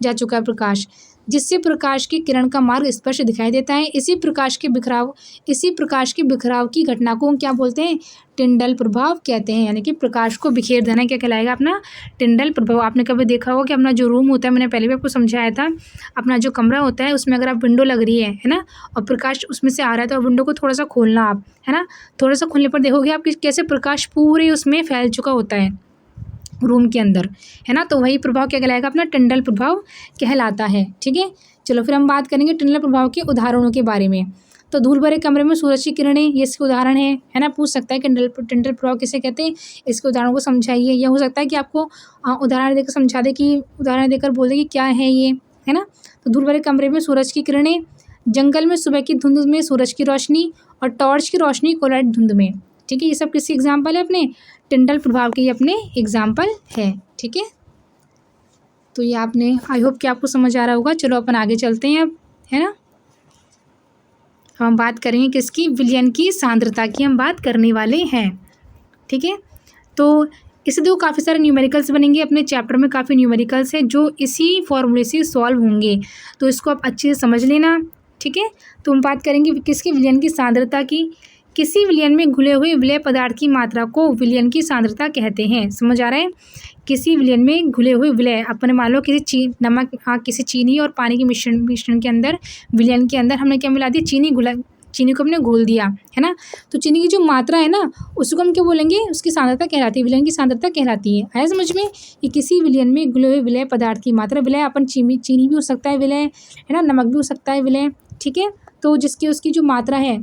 जा चुका है प्रकाश, जिससे प्रकाश की किरण का मार्ग स्पष्ट दिखाई देता है। इसी प्रकाश के बिखराव की घटना को क्या बोलते हैं, टंडल प्रभाव कहते हैं। यानी कि प्रकाश को बिखेर देना क्या कहलाएगा, अपना टंडल प्रभाव। आपने कभी देखा होगा कि अपना जो रूम होता है, मैंने पहले भी आपको समझाया था, अपना जो कमरा होता है उसमें अगर आप विंडो लग रही है ना, और प्रकाश उसमें से आ रहा है, तो विंडो को थोड़ा सा खोलना आप, है ना, थोड़ा सा खोलने पर देखोगे आप कैसे प्रकाश पूरे उसमें फैल चुका होता है रूम के अंदर, है ना। तो वही प्रभाव क्या कहलाएगा, अपना टंडल प्रभाव कहलाता है, ठीक है। चलो फिर हम बात करेंगे टंडल प्रभाव के उदाहरणों के बारे में। तो धूल भरे कमरे में सूरज की किरणें, ये इसके उदाहरण है ना। पूछ सकता है कि टंडल प्रभाव किसे कहते हैं, इसके उदाहरणों को समझाइए। या हो सकता है कि आपको उदाहरण देकर समझा दे, कि उदाहरण देकर बोल दे कि क्या है ये, है ना। तो धूल भरे कमरे में सूरज की किरणें, जंगल में सुबह की धुंध में सूरज की रोशनी, और टॉर्च की रोशनी कोलॉइड धुंध में, ठीक है। ये सब किसके एग्जाम्पल है, अपने टंडल प्रभाव के, ये अपने एग्जाम्पल है, ठीक है। तो ये आपने, आई होप कि आपको समझ आ रहा होगा। चलो अपन आगे चलते हैं अब, है ना। हम बात करेंगे किसकी, विलयन की सांद्रता की हम बात करने वाले हैं, ठीक है। तो इससे देखो काफ़ी सारे न्यूमेरिकल्स बनेंगे, अपने चैप्टर में काफ़ी न्यूमेरिकल्स है जो इसी फॉर्मूले से सॉल्व होंगे, तो इसको आप अच्छे से समझ लेना, ठीक है। तो हम बात करेंगे किसकी, विलयन की सांद्रता की। किसी विलयन में घुले हुए विलय पदार्थ की मात्रा को विलयन की सांद्रता कहते हैं। समझ आ रहा है, किसी विलयन में घुले हुए विलय, अपने मान लो किसी किसी चीनी और पानी के मिश्रण के अंदर, विलयन के अंदर हमने क्या मिला दिया, चीनी को हमने घोल दिया, है ना। तो चीनी की जो मात्रा है ना, उसको हम क्या बोलेंगे, उसकी सांद्रता कहलाती है, विलयन की सांद्रता कहलाती है। आया समझ में, कि किसी विलयन में घुले हुए विलय पदार्थ की मात्रा, विलय अपन चीनी भी हो सकता है विलय, है ना, नमक भी हो सकता है विलय, ठीक है। तो उसकी जो मात्रा है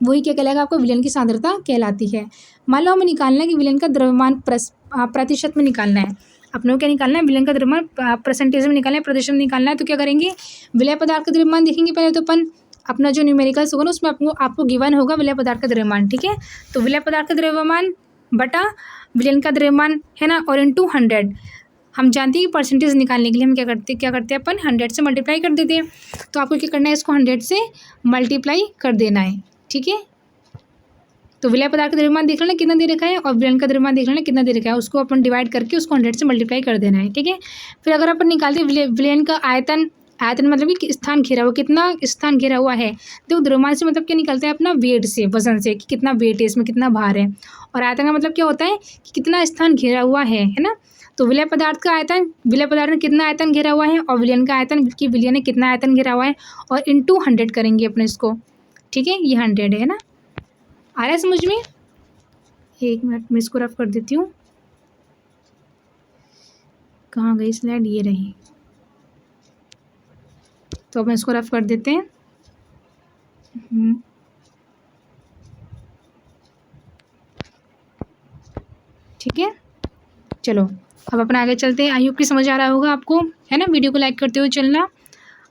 वही क्या कहलाएगा, आपको विलयन की सांद्रता कहलाती है। मान लो हमें निकालना है कि विलयन का द्रव्यमान प्रतिशत में निकालना है, अपने को क्या निकालना है, विलयन का द्रव्यमान परसेंटेज में निकालना है, प्रतिशत में निकालना है। तो क्या करेंगे, विलय पदार्थ का द्रव्यमान देखेंगे पहले, तो अपन अपना जो न्यूमेरिकल्स होगा ना, उसमें आपको गिवन होगा विलय पदार्थ का द्रव्यमान, ठीक है। तो विलय पदार्थ का द्रव्यमान बटा विलयन का द्रव्यमान, है ना, और इंटू 100। हम जानते हैं कि परसेंटेज निकालने के लिए हम क्या करते हैं अपन 100 से मल्टीप्लाई कर देते हैं। तो आपको क्या करना है, इसको 100 से मल्टीप्लाई कर देना है, ठीक है। तो विलय पदार्थ का द्रव्यमान देख लेना कितना दे रखा है, और विलयन का द्रव्यमान देख लेना कितना दे रखा है, उसको अपन डिवाइड करके उसको 100 से मल्टीप्लाई कर देना है, ठीक है। फिर अगर अपन निकालते हैं विलयन का आयतन मतलब कि स्थान घेरा हुआ, कितना स्थान घेरा हुआ है। तो द्रव्यमान से मतलब क्या निकलता है, अपना वेट से, वजन से, कि कितना वेट है इसमें, कितना भार है। और आयतन का मतलब क्या होता है, कि कितना स्थान घेरा हुआ है ना। तो विलय पदार्थ ने कितना आयतन घेरा हुआ है, और विलयन का आयतन, कि विलयन ने कितना आयतन घेरा हुआ है, और इंटू 100 करेंगे अपने इसको, ठीक है। ये 100 है ना, आ रहा है समझ में। एक मिनट में इसको रफ कर देती हूँ। कहाँ गई स्लाइड, ये रही। तो अब हम इसको रफ कर देते हैं। ठीक है, चलो अब अपना आगे चलते हैं। आई होप कि समझ आ रहा होगा आपको, है ना। वीडियो को लाइक करते हुए चलना।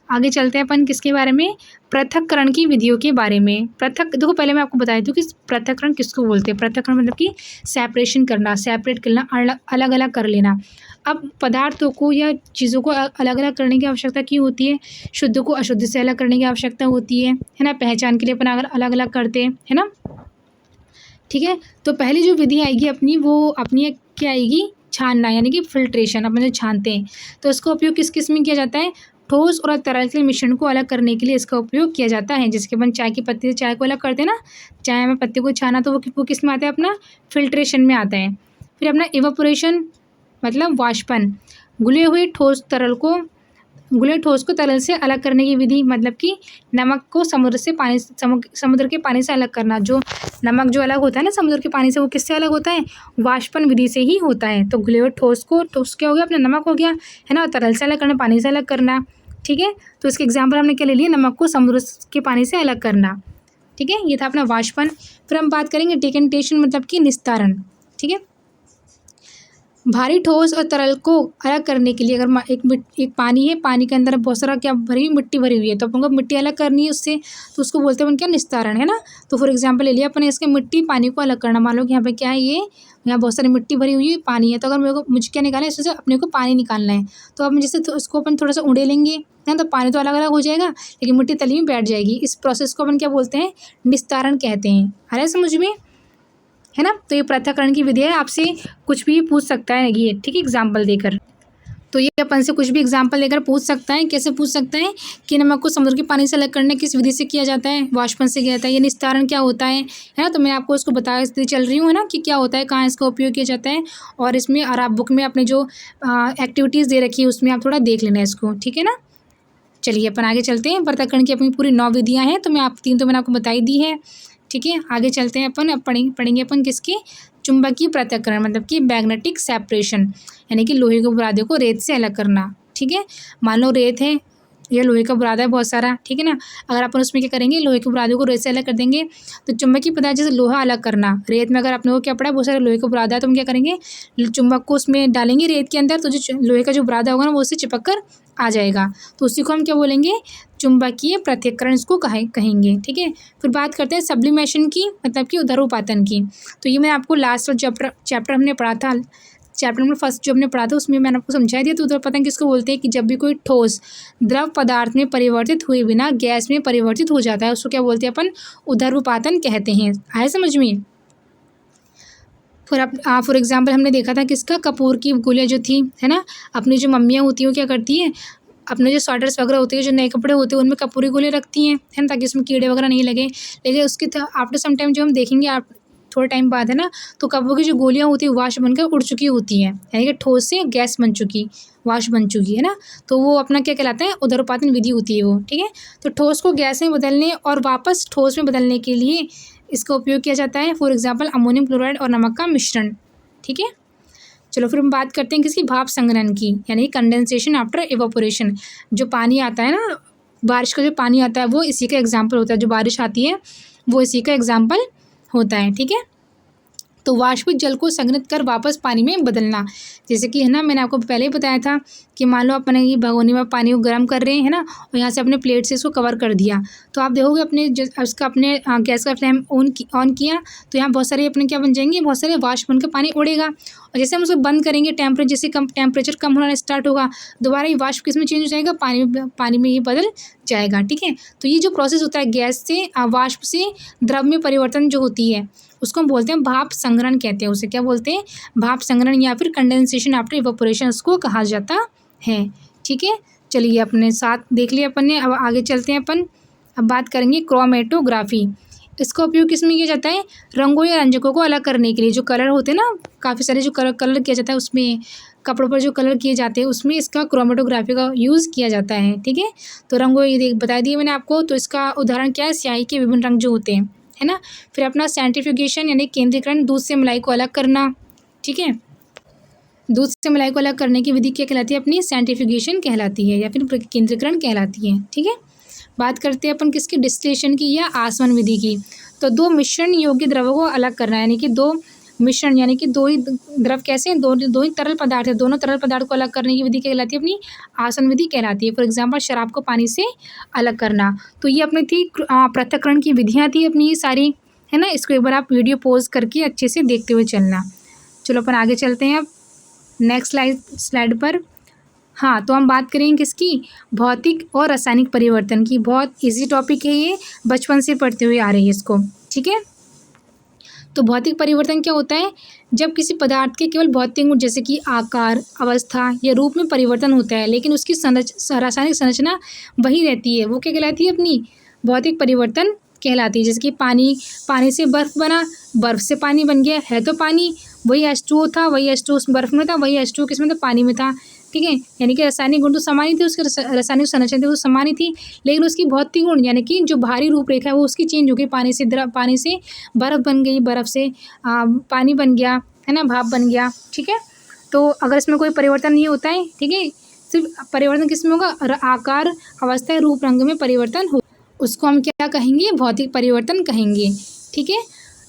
आगे चलते हैं अपन किसके बारे में, पृथक्करण की विधियों के बारे में। देखो पहले मैं आपको बता देती हूँ कि पृथक्करण किसको बोलते हैं। पृथक्करण मतलब कि सेपरेशन करना, सेपरेट करना, अलग अलग कर लेना। अब पदार्थों को या चीज़ों को अलग अलग करने की आवश्यकता क्यों होती है? शुद्ध को अशुद्ध से अलग करने की आवश्यकता होती है ना। पहचान के लिए अपन अगर अलग अलग करते हैं, है ना। ठीक है, तो पहली जो विधि आएगी अपनी, वो अपनी क्या आएगी, छानना, यानी कि फिल्ट्रेशन। अपन जो छानते हैं तो इसका उपयोग किस किस में किया जाता है? ठोस और तरल के मिश्रण को अलग करने के लिए इसका उपयोग किया जाता है। जैसे कि अपन चाय की पत्ती से चाय को अलग करते हैं ना, चाय में पत्ती को छाना, तो वो किस में आता है? अपना फिल्ट्रेशन में आता है। फिर अपना इवापोरेशन मतलब वाष्पन, घुले ठोस को तरल से अलग करने की विधि, मतलब कि नमक को समुद्र के पानी से अलग करना। जो नमक जो अलग होता है ना समुद्र के पानी से, वो किससे अलग होता है? वाष्पन विधि से ही होता है। तो घुले हुए ठोस क्या हो गया? अपना नमक हो गया, है ना। और तरल से अलग करना, पानी से अलग करना। ठीक है, तो इसके एग्जाम्पल हमने क्या ले लिया? नमक को समुद्र के पानी से अलग करना। ठीक है, ये था अपना वाष्पन। फिर हम बात करेंगे डिकेंटेशन मतलब कि निस्तारण। ठीक है, भारी ठोस और तरल को अलग करने के लिए अगर एक पानी है, पानी के अंदर बहुत सारा क्या भरी हुई, मिट्टी भरी हुई है, तो अपन को मिट्टी अलग करनी है उससे, तो उसको बोलते हैं अपन क्या? निस्तारण, है ना। तो फॉर एग्जांपल ले लिया अपने इसके मिट्टी पानी को अलग करना। मान लो कि यहाँ पे क्या है, ये यहाँ बहुत सारी मिट्टी भरी हुई पानी है, तो अगर मुझे क्या निकालना है, इससे अपने को पानी निकालना है, तो अब जैसे उसको अपन थोड़ा सा उड़े लेंगे ना, तो पानी तो अलग अलग हो जाएगा, लेकिन मिट्टी तली में बैठ जाएगी। इस प्रोसेस को अपन क्या बोलते हैं? निस्तारण कहते हैं। आ रहा है समझ में, है ना। तो ये पृथक्करण की विधि है, आपसे कुछ भी पूछ सकता है ये, ठीक है, एग्जाम्पल देकर। तो ये अपन से कुछ भी एग्जाम्पल देकर पूछ सकता है। कैसे पूछ सकता है कि नमक को समुद्र के पानी से अलग करने किस विधि से किया जाता है? वाष्पन से किया जाता है। ये निस्तारण क्या होता है ना। तो मैं आपको उसको बताती चल रही हूँ, है ना, कि क्या होता है, कहाँ इसका उपयोग किया जाता है। और इसमें, और आप बुक में अपने जो एक्टिविटीज़ दे रखी है उसमें आप थोड़ा देख लेना इसको, ठीक है ना। चलिए अपन आगे चलते हैं। पृथक्करण की अपनी पूरी 9 विधियाँ हैं, तो तीन तो मैंने आपको बताई दी है। ठीक है, आगे चलते हैं अपन। अब पढ़ेंगे अपन किसकी? चुंबकीय पृथक्करण मतलब कि मैग्नेटिक सेपरेशन, यानी कि लोहे के बुरादे को रेत से अलग करना। ठीक है, मान लो रेत है, ये लोहे का बुरादा है बहुत सारा, ठीक है ना। अगर अपन उसमें क्या करेंगे, लोहे के बुरादे को रेत से अलग कर देंगे, तो चुंबकीय पदार्थ जैसे लोहा अलग करना, रेत में अगर अपने को क्या पड़ा, बहुत सारे लोहे का बुरादा है, तो हम क्या करेंगे, चुंबक को उसमें डालेंगे रेत के अंदर, तो जो लोहे का जो बुरादा होगा ना, वो उससे चिपक कर आ जाएगा। तो उसी को हम क्या बोलेंगे? चुंबकीय पृथक्करण इसको कहेंगे। ठीक है, फिर बात करते हैं सब्लिमेशन की, मतलब कि उदरोपातन की। तो ये मैं आपको लास्ट चैप्टर हमने पढ़ा था, चैप्टर नंबर 1 जो हमने पढ़ा था, उसमें मैंने आपको समझाई दिया। तो उदरोपातन किसको बोलते हैं? कि जब भी कोई ठोस द्रव पदार्थ में परिवर्तित हुए बिना गैस में परिवर्तित हो जाता है, उसको क्या बोलते हैं अपन? उदरोपातन कहते हैं। आए समझ में? फॉर एग्जाम्पल हमने देखा था किसका? कपूर की गोलियाँ जो थी, है ना। अपनी जो मम्मियाँ होती हैं वो क्या करती हैं, अपने जो स्वेटर्स वगैरह होते हैं, जो नए कपड़े होते हैं, उनमें कपूरी गोलियाँ रखती हैं, है ना, ताकि उसमें कीड़े वगैरह नहीं लगे। लेकिन उसके आफ्टर सम टाइम जो हम देखेंगे, आप थोड़े टाइम बाद, है ना, तो कपूर की जो गोलियाँ होती हैं वाष्प बनकर उड़ चुकी होती हैं, यानी कि ठोस से गैस बन चुकी, वाष्प बन चुकी, है ना। तो वो अपना क्या कहलाता है? उदरोपातन विधि होती है वो। ठीक है, तो ठोस को गैस में बदलने और वापस ठोस में बदलने के लिए इसका उपयोग किया जाता है। फॉर एग्जाम्पल अमोनियम क्लोराइड और नमक का मिश्रण। ठीक है, चलो फिर हम बात करते हैं किसकी? भाप संग्रहण की, यानी कंडेंसेशन आफ्टर इवापोरेशन। जो पानी आता है ना, बारिश का जो पानी आता है, वो इसी का एग्जाम्पल होता है। जो बारिश आती है वो इसी का एग्जाम्पल होता है। ठीक है, तो वाष्पित जल को संघनित कर वापस पानी में बदलना। जैसे कि, है ना, मैंने आपको पहले ही बताया था कि मान लो अपने ये भगोनी में पानी को गर्म कर रहे हैं, है ना, और यहाँ से अपने प्लेट से इसको कवर कर दिया, तो आप देखोगे अपने गैस का फ्लेम ऑन किया, तो यहाँ बहुत सारे अपने क्या बन जाएंगे? बहुत सारे वाष्प बनकर पानी उड़ेगा। और जैसे हम उसको बंद करेंगे, टेम्परेचर कम होना स्टार्ट होगा, दोबारा ये वाष्प किस में चेंज हो जाएगा? पानी में ये बदल जाएगा। ठीक है, तो ये जो प्रोसेस होता है गैस से वाष्प से द्रव में परिवर्तन जो होती है, उसको हम बोलते हैं भाप संग्रहण कहते हैं। उसे क्या बोलते हैं? भाप संग्रहण या फिर कंडेंसेशन आफ्टर इवापोरेशन उसको कहा जाता है। ठीक है, चलिए अपने साथ देख लिया अपन ने। अब आगे चलते हैं अपन। अब बात करेंगे क्रोमेटोग्राफी। इसका उपयोग किस में किया जाता है? रंगों या रंजकों को अलग करने के लिए। जो कलर होते हैं ना, काफ़ी सारे जो कलर किया जाता है, उसमें कपड़ों पर जो कलर किए जाते हैं, उसमें इसका क्रोमेटोग्राफी का यूज़ किया जाता है। ठीक है, तो रंगों ये बता दिए मैंने आपको। तो इसका उदाहरण क्या है? स्याही के विभिन्न रंग जो होते हैं, है ना। फिर अपना सेंट्रीफ्यूगेशन यानी केंद्रीकरण, दूध से मलाई को अलग करना, ठीक है। दूध से मलाई को अलग करने की विधि क्या कहलाती है अपनी? सेंट्रीफ्यूगेशन कहलाती है या फिर केंद्रीकरण कहलाती है, ठीक है। बात करते हैं अपन किसकी? डिस्टिलेशन की या आसवन विधि की। तो दो मिश्रण योग्य द्रवों को अलग करना, यानी कि दो मिश्रण यानी कि दो ही द्रव कैसे, दो ही तरल पदार्थ है, दोनों तरल पदार्थ को अलग करने की विधि क्या कहलाती है अपनी? आसवन विधि कहलाती है। फॉर एग्जाम्पल शराब को पानी से अलग करना। तो ये अपनी थी पृथक्करण की विधियाँ थी अपनी ये सारी, है ना। इसको एक बार आप वीडियो पॉज करके अच्छे से देखते हुए चलना। चलो अपन आगे चलते हैं अब नेक्स्ट स्लाइड पर। हाँ, तो हम बात करेंगे किसकी? भौतिक और रासायनिक परिवर्तन की। बहुत इजी टॉपिक है ये, बचपन से पढ़ते हुए आ रही है इसको, ठीक है। तो भौतिक परिवर्तन क्या होता है? जब किसी पदार्थ के केवल भौतिक गुण जैसे कि आकार, अवस्था या रूप में परिवर्तन होता है, लेकिन उसकी रासायनिक संरचना वही रहती है, वो क्या कहलाती है अपनी? भौतिक परिवर्तन कहलाती है। जैसे कि पानी से बर्फ़ बना, बर्फ़ से पानी बन गया, है तो पानी, वही H2O था, वही H2O उस बर्फ़ में था, वही H2O किस में था? पानी में था, ठीक है। यानी कि रासायनिक गुण तो समान ही थे, उसकी रासायनिक संरचना थी वो समान ही थी, लेकिन उसकी भौतिक गुण यानी कि जो बाहरी रूपरेखा है वो उसकी चेंज हो गई। पानी से बर्फ़ बन गई, बर्फ़ से पानी बन गया, है ना, भाप बन गया, ठीक है। तो अगर इसमें कोई परिवर्तन नहीं होता है, ठीक है, सिर्फ परिवर्तन किस में होगा? आकार, अवस्था, रूप, रंग में परिवर्तन हो, उसको हम क्या कहेंगे? भौतिक परिवर्तन कहेंगे, ठीक है।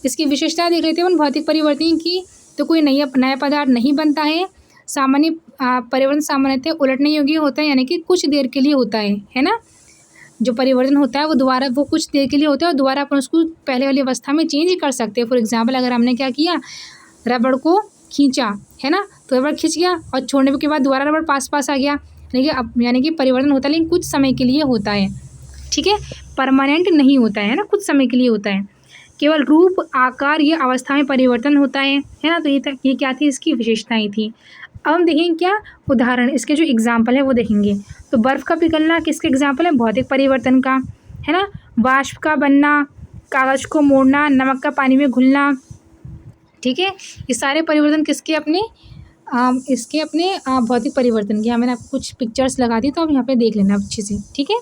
इसकी विशेषता देख लेते हैं अपन भौतिक परिवर्तन की। तो कोई नया पदार्थ नहीं बनता है। सामान्य परिवर्तन सामान्यतः उलटने योग्य होता है, यानी कि कुछ देर के लिए होता है ना। जो परिवर्तन होता है वो कुछ देर के लिए होता है और दोबारा अपन उसको पहले वाली अवस्था में चेंज कर सकते हैं। फॉर एग्जाम्पल अगर हमने क्या किया, रबड़ को खींचा, है ना, तो रबड़ खिंच गया और छोड़ने के बाद दोबारा रबड़ पास आ गया, यानी कि परिवर्तन होता है, लेकिन कुछ समय के लिए होता है, ठीक है। परमानेंट नहीं होता है ना, कुछ समय के लिए होता है। केवल रूप, आकार या अवस्था में परिवर्तन होता है ना। तो ये क्या थी? इसकी विशेषताएं थी। अब हम देखेंगे क्या उदाहरण, इसके जो एग्जाम्पल है वो देखेंगे। तो बर्फ़ का पिघलना किसके एग्जाम्पल है? भौतिक परिवर्तन का, है ना। वाष्प का बनना, कागज़ को मोड़ना, नमक का पानी में घुलना, ठीक है। ये सारे परिवर्तन किसके अपने? इसके अपने भौतिक परिवर्तन के। मैंने आपको कुछ पिक्चर्स लगा दी, तो आप यहाँ पे देख लेना अच्छे से, ठीक है।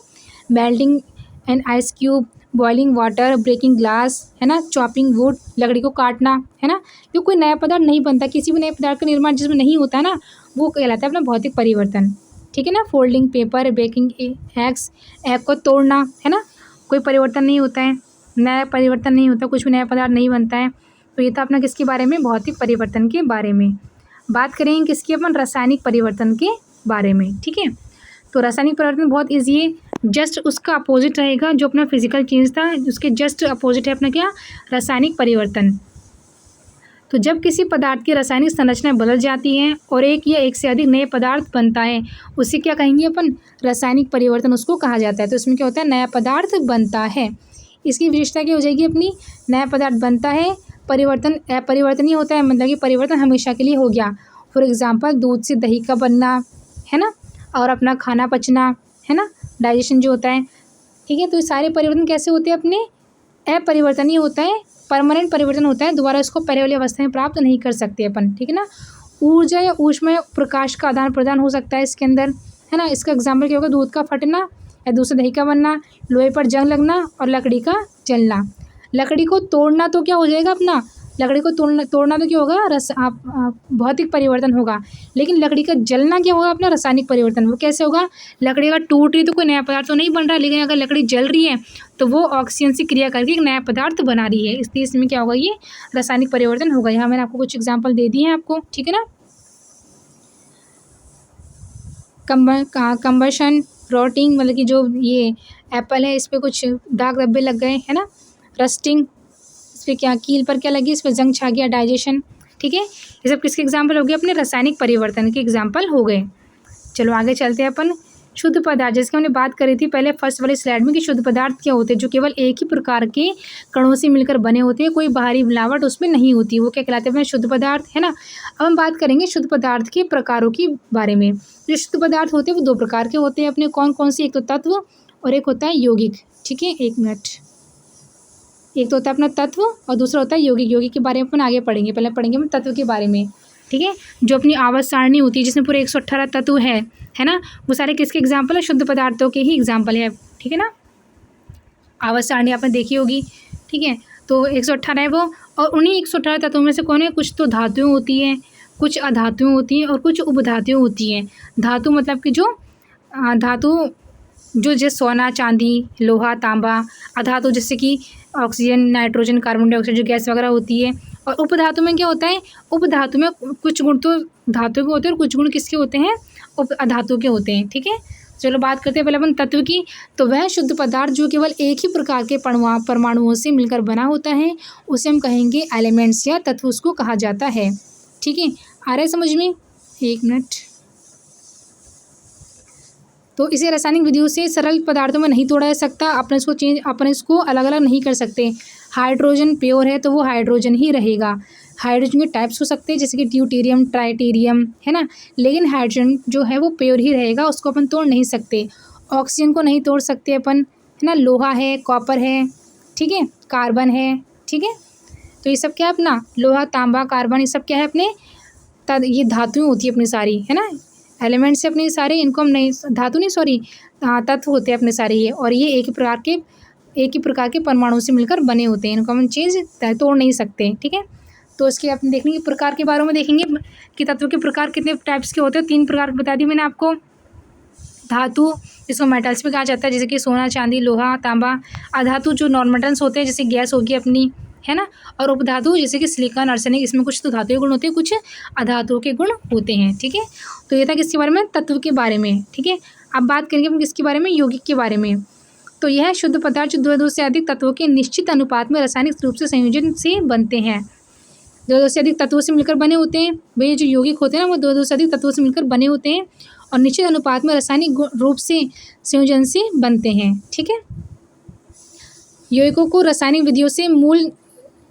Melting an ice cube, boiling water, breaking glass, है ना, चॉपिंग वुड, लकड़ी को काटना, है ना। जो कोई नया पदार्थ नहीं बनता, किसी भी नए पदार्थ का निर्माण जिसमें नहीं होता ना, वो कहलाता है अपना भौतिक परिवर्तन, ठीक है ना। Folding paper, baking eggs, egg को तोड़ना, है ना, कोई परिवर्तन नहीं होता है, नया परिवर्तन नहीं होता, कुछ भी नया पदार्थ नहीं बनता है। तो ये था अपना किसके बारे में? भौतिक परिवर्तन के बारे में। बात करेंगे किसकी अपन? रासायनिक परिवर्तन के बारे में, ठीक है। तो रासायनिक परिवर्तन बहुत ईजी है, जस्ट उसका अपोजिट रहेगा। जो अपना फिजिकल चेंज था उसके जस्ट अपोजिट है अपना क्या? रासायनिक परिवर्तन। तो जब किसी पदार्थ की रासायनिक संरचना बदल जाती है और एक या एक से अधिक नए पदार्थ बनता है, उसे क्या कहेंगे अपन? रासायनिक परिवर्तन उसको कहा जाता है। तो इसमें क्या होता है? नया पदार्थ बनता है। इसकी विशेषता क्या हो जाएगी अपनी? नया पदार्थ बनता है, परिवर्तन अपरिवर्तनीय होता है, मतलब कि परिवर्तन हमेशा के लिए हो गया। फॉर एग्जाम्पल दूध से दही का बनना, है ना, और अपना खाना पचना, है ना, डाइजेशन जो होता है, ठीक है। तो ये सारे परिवर्तन कैसे होते हैं अपने? अपरिवर्तनीय होता है, परमानेंट परिवर्तन होता है, दोबारा इसको पहले वाली अवस्था में प्राप्त नहीं कर सकते अपन, ठीक है ना। ऊर्जा या ऊष्मा प्रकाश का आदान प्रदान हो सकता है इसके अंदर, है ना। इसका एग्जाम्पल क्या होगा? दूध का फटना या दूध से दही का बनना, लोहे पर जंग लगना और लकड़ी का जलना। लकड़ी को तोड़ना तो क्या हो जाएगा अपना? लकड़ी को तोड़ना तो क्या होगा? भौतिक परिवर्तन होगा। लेकिन लकड़ी का जलना क्या होगा अपना? रासायनिक परिवर्तन। वो कैसे होगा? लकड़ी अगर टूट रही तो कोई नया पदार्थ तो नहीं बन रहा, लेकिन अगर लकड़ी जल रही है तो वो ऑक्सीजन से क्रिया करके एक नया पदार्थ बना रही है, इसलिए इसमें क्या होगा? ये रासायनिक परिवर्तन होगा। यहाँ मैंने आपको कुछ एग्जाम्पल दे दिए हैं आपको, ठीक है ना। कंबशन, रोटिंग, मतलब कि जो ये एप्पल है इस पर कुछ दाग धब्बे लग गए, है ना। रस्टिंग, इस पर क्या कील पर क्या लगी? इस पर जंग छा गया, डाइजेशन, ठीक है। ये सब किसके एग्जाम्पल हो गए? अपने रासायनिक परिवर्तन के एग्जाम्पल हो गए। चलो आगे चलते हैं अपन। शुद्ध पदार्थ, जैसे हमने बात करी थी पहले फर्स्ट वाली स्लाइड में कि शुद्ध पदार्थ क्या होते हैं? जो केवल एक ही प्रकार के कणों से मिलकर बने होते हैं, कोई बाहरी मिलावट उसमें नहीं होती, वो क्या कहलाते हैं अपने? शुद्ध पदार्थ, है ना। अब हम बात करेंगे शुद्ध पदार्थ के प्रकारों के बारे में। जो शुद्ध पदार्थ होते हैं वो दो प्रकार के होते हैं अपने, कौन कौन से? एक तो तत्व और एक होता है यौगिक, ठीक है। एक मिनट, एक तो होता है अपना तत्व और दूसरा होता है यौगिक। यौगिक के बारे में अपन आगे पढ़ेंगे, पहले पढ़ेंगे हम तत्व के बारे में, ठीक है। जो अपनी आवर्त सारणी होती है जिसमें पूरे 118 तत्व है ना, वो सारे किसके एग्जाम्पल है? शुद्ध पदार्थों के ही एग्जाम्पल है, ठीक है ना। आवर्त सारणी आपने देखी होगी, ठीक है। तो 118 है वो। और उन्हीं 118 तत्वों में से कौन है, कुछ तो धातुएं होती हैं, कुछ अधातुएं होती हैं और कुछ उपधातुएं होती हैं। धातु मतलब कि जो धातु जो जैसे सोना, चांदी, लोहा, तांबा। अधातु जैसे कि ऑक्सीजन, नाइट्रोजन, कार्बन डाइऑक्साइड जो गैस वगैरह होती है। और उपधातु में क्या होता है, उपधातु में कुछ गुण तो धातु के होते हैं और कुछ गुण किसके होते हैं, अधातु के होते हैं। ठीक है, चलो बात करते हैं पहले अपन तत्व की। तो वह शुद्ध पदार्थ जो केवल एक ही प्रकार के परमाणुओं से मिलकर बना होता है उसे हम कहेंगे एलिमेंट्स या तत्व उसको कहा जाता है। ठीक है, आ रहा है समझ में? एक मिनट। तो इसे रासायनिक विधियों से सरल पदार्थों में नहीं तोड़ा जा सकता। अपन इसको अलग अलग नहीं कर सकते। हाइड्रोजन प्योर है तो वो हाइड्रोजन ही रहेगा। हाइड्रोजन के टाइप्स हो सकते हैं जैसे कि ड्यूटेरियम, ट्राइटेरियम, है ना, लेकिन हाइड्रोजन जो है वो प्योर ही रहेगा, उसको अपन तोड़ नहीं सकते। ऑक्सीजन को नहीं तोड़ सकते अपन, है ना, लोहा है, कॉपर है, ठीक है, कार्बन है। ठीक है, तो ये सब क्या है अपना, लोहा, तांबा, कार्बन, ये सब क्या है अपने ये धातुएं होती है अपनी सारी, है ना, एलिमेंट्स से अपने सारे, इनको हम नहीं, धातु नहीं सॉरी, तत्व होते हैं अपने सारे ये। और ये एक ही प्रकार के परमाणु से मिलकर बने होते हैं, इनको हम चेंज तोड़ नहीं सकते। ठीक है, तो इसके अपन देखने के प्रकार के बारे में देखेंगे कि तत्व के प्रकार कितने टाइप्स के होते हैं। 3 प्रकार बता दी मैंने आपको। धातु जिसको मेटल्स में कहा जाता है जैसे कि सोना, चांदी, लोहा, तांबा। अधातु जो नॉन मेटल्स होते हैं जैसे गैस होगी अपनी, है ना। और उपधातु जैसे कि सिलिकॉन, आर्सेनिक, इसमें कुछ तो धातु के गुण होते हैं, कुछ अधातुओं के गुण होते हैं। ठीक है, तो ये था किसके बारे में, तत्व के बारे में। ठीक है, अब बात करेंगे हम किसके बारे में, यौगिक के बारे में। तो यह शुद्ध पदार्थ जो 2 से अधिक तत्वों के निश्चित अनुपात में रासायनिक रूप से संयोजन से बनते हैं। 2 से अधिक तत्वों से मिलकर बने होते हैं। वे जो यौगिक होते हैं ना वो 2 से अधिक तत्वों से मिलकर बने होते हैं और निश्चित अनुपात में रासायनिक रूप से संयोजन से बनते हैं। ठीक है, यौगिकों को रासायनिक विधियों से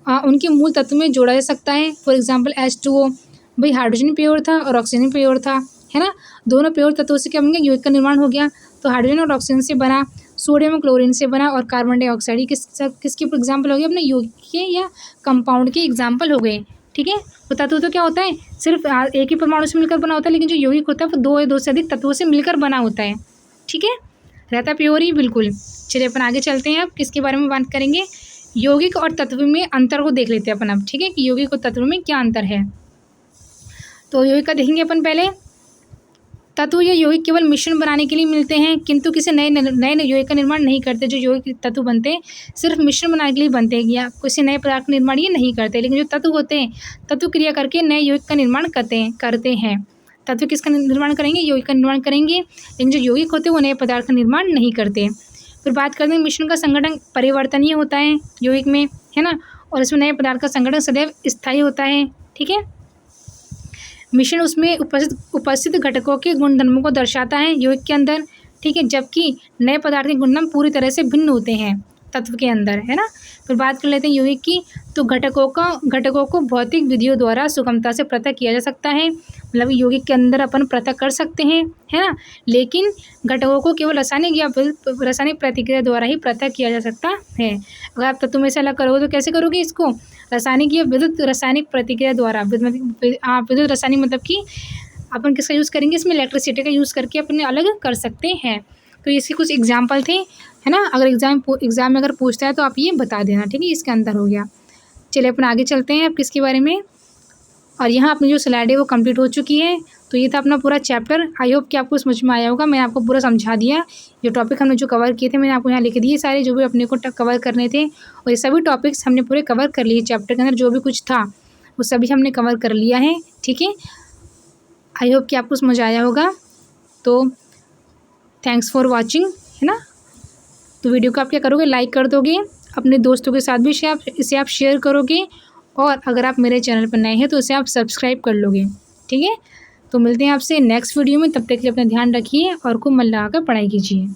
उनके मूल तत्व में जोड़ा जा सकता है। फॉर एग्जाम्पल H2O, भाई हाइड्रोजन प्योर था और ऑक्सीजन प्योर था, है ना, दोनों प्योर तत्वों से क्या बन गया, यौगिक का निर्माण हो गया। तो हाइड्रोजन और ऑक्सीजन से बना, सोडियम और क्लोरीन से बना, और कार्बन डाइऑक्साइड किसके एग्जाम्पल हो गए, अपने यौगिक के या कंपाउंड के एग्जाम्पल हो गए। ठीक है, तो तत्व तो क्या होता है, सिर्फ एक ही परमाणु से मिलकर बना होता है, लेकिन जो यौगिक होता है वो 2 से अधिक तत्वों से मिलकर बना होता है। ठीक है, रहता प्योर ही बिल्कुल। चलिए अपन आगे चलते हैं, अब किसके बारे में बात करेंगे, यौगिक और तत्व में अंतर को देख लेते हैं अपन अब। ठीक है, कि यौगिक और तत्व में क्या अंतर है। तो यौगिक का देखेंगे अपन पहले। तत्व या यौगिक केवल मिश्रण बनाने के लिए मिलते हैं, किंतु किसी नए यौगिक का निर्माण नहीं करते। जो यौगिक तत्व बनते हैं सिर्फ मिश्रण बनाने के लिए बनते हैं, या किसी नए पदार्थ का निर्माण ये नहीं करते। लेकिन जो तत्व होते हैं, तत्व क्रिया करके नए यौगिक का निर्माण करते हैं। तत्व किसका निर्माण करेंगे, यौगिक का निर्माण करेंगे, लेकिन जो यौगिक होते हैं वो नए पदार्थ का निर्माण नहीं करते। फिर बात करते हैं मिश्रण का संगठन परिवर्तनीय होता है यौगिक में, है ना, और इसमें नए पदार्थ का संगठन सदैव स्थायी होता है। ठीक है, मिश्रण उसमें उपस्थित घटकों के गुणधर्मों को दर्शाता है यौगिक के अंदर। ठीक है, जबकि नए पदार्थ के गुणधर्म पूरी तरह से भिन्न होते हैं तत्व के अंदर, है ना। फिर बात कर लेते हैं यौगिक की। तो घटकों को भौतिक विधियों द्वारा सुगमता से पृथक किया जा सकता है, मतलब यौगिक के अंदर अपन पृथक कर सकते हैं, है ना, लेकिन घटकों को केवल रासायनिक प्रतिक्रिया द्वारा ही पृथक किया जा सकता है। अगर आप तत्व में से अलग करोगे तो कैसे करोगे इसको, रासायनिक या विद्युत रासायनिक प्रतिक्रिया द्वारा। विद्युत रासायनिक मतलब कि अपन किसका यूज़ करेंगे, इसमें इलेक्ट्रिसिटी का यूज़ करके अपने अलग कर सकते हैं। तो इसके कुछ एग्जाम्पल थे, है ना। अगर एग्ज़ाम में अगर पूछता है तो आप ये बता देना। ठीक है, इसके अंदर हो गया। चलिए अपन आगे चलते हैं अब किसके बारे में। और यहाँ अपनी जो स्लाइड है वो कंप्लीट हो चुकी है। तो ये था अपना पूरा चैप्टर। आई होप कि आपको समझ में आया होगा। मैंने आपको पूरा समझा दिया। जो टॉपिक हमने जो कवर किए थे मैंने आपको यहाँ लिख दिए सारे, जो भी अपने को कवर करने थे। और ये सभी टॉपिक्स हमने पूरे कवर कर लिए। चैप्टर के अंदर जो भी कुछ था वो सभी हमने कवर कर लिया है। ठीक है, आई होप कि आपको समझ आया होगा। तो थैंक्स फॉर वॉचिंग, है ना। तो वीडियो को आप क्या करोगे, लाइक कर दोगे, अपने दोस्तों के साथ भी इसे आप शेयर करोगे, और अगर आप मेरे चैनल पर नए हैं तो इसे आप सब्सक्राइब कर लोगे। ठीक है, तो मिलते हैं आपसे नेक्स्ट वीडियो में। तब तक के लिए अपना ध्यान रखिए और खूब मन लगाकर पढ़ाई कीजिए।